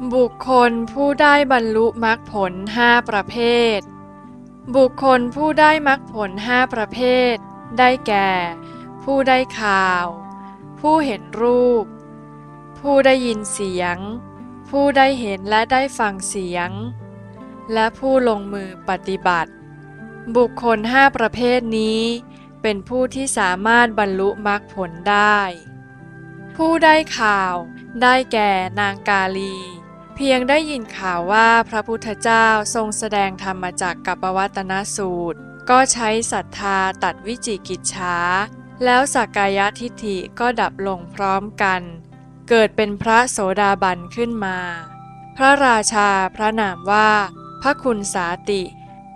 บุคคลผู้ได้บรรลุมรรคผล5ประเภทบุคคลผู้ได้มรรคผล5ประเภทได้แก่ ผู้ได้ข่าว ผู้เห็นรูป ผู้ได้ยินเสียง ผู้ได้เห็นและได้ฟังเสียง และผู้ลงมือปฏิบัติ บุคคล5ประเภทนี้เป็นผู้ที่สามารถบรรลุมรรคผลได้ ผู้ได้ข่าวได้แก่นางกาลีเพียงได้ยินข่าวว่าพระพุทธเจ้าทรงแสดงธรรมจักรกัปปวัตตนสูตรก็ใช้ศรัทธาตัดวิจิกิจฉาแล้วสักกายทิฏฐิก็ดับลงพร้อมกันเกิดเป็นพระโสดาบันขึ้นมาพระราชาพระนามว่าพระคุณสาติ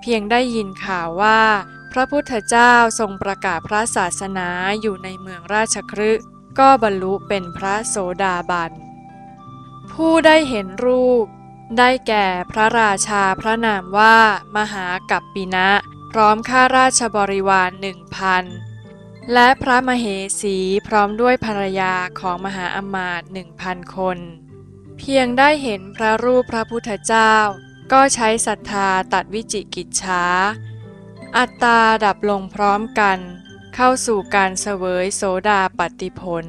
เพียงได้ยินข่าวว่าพระพุทธเจ้าทรงประกาศพระศาสนาอยู่ในเมืองราชคฤห์ก็บรรลุเป็นพระโสดาบันผู้ได้เห็นรูปได้แก่พระราชาพระนามว่ามหากัปปินะพร้อมข้าราชบริวาร1,000และพระมเหสีพร้อมด้วยภรรยาของมหาอมาตย์1,000 คนเพียงได้เห็นพระรูปพระพุทธเจ้าก็ใช้ศรัทธาตัดวิจิกิจฉาอัตตาดับลงพร้อมกันเข้าสู่การเสวยโสดาปัตติผล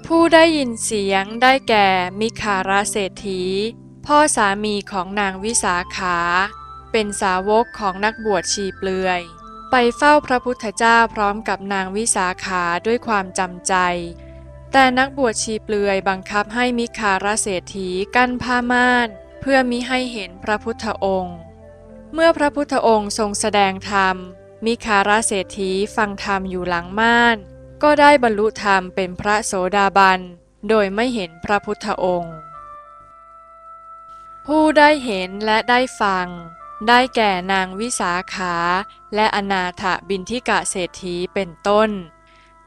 ผู้ได้ยินเสียงได้แก่มิคารเศรษฐีพ่อสามีของนางวิสาขาเป็นสาวกของนักบวชชีเปลือยไปเฝ้าพระพุทธเจ้าพร้อมกับนางวิสาขาด้วยความจำใจแต่นักบวชชีเปลือยบังคับให้มิคารเศรษฐีกั้นผ้าม่านเพื่อมิให้เห็นพระพุทธองค์เมื่อพระพุทธองค์ทรงแสดงธรรมมิคารเศรษฐีฟังธรรมอยู่หลังม่านก็ได้บรรลุธรรมเป็นพระโสดาบันโดยไม่เห็นพระพุทธองค์ผู้ได้เห็นและได้ฟังได้แก่นางวิสาขาและอนาถบิณฑิกะเศรษฐีเป็นต้น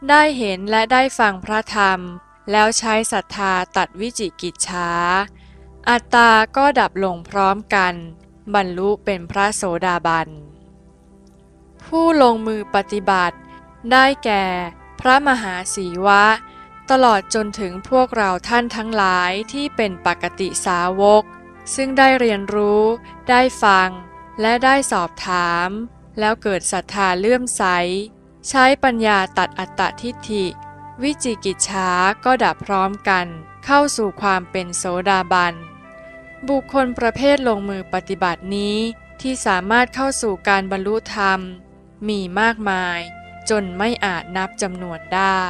ได้เห็นและได้ฟังพระธรรมแล้วใช้ศรัทธาตัดวิจิกิจฉาอัตตาก็ดับลงพร้อมกันบรรลุเป็นพระโสดาบันผู้ลงมือปฏิบัติได้แก่พระมหาสีวะตลอดจนถึงพวกเราท่านทั้งหลายที่เป็นปกติสาวกซึ่งได้เรียนรู้ได้ฟังและได้สอบถามแล้วเกิดศรัทธาเลื่อมใสใช้ปัญญาตัดอัตตทิฏฐิวิจิกิจฉาก็ดับพร้อมกันเข้าสู่ความเป็นโสดาบันบุคคลประเภทลงมือปฏิบัตินี้ที่สามารถเข้าสู่การบรรลุธรรมมีมากมายจนไม่อาจนับจำนวนได้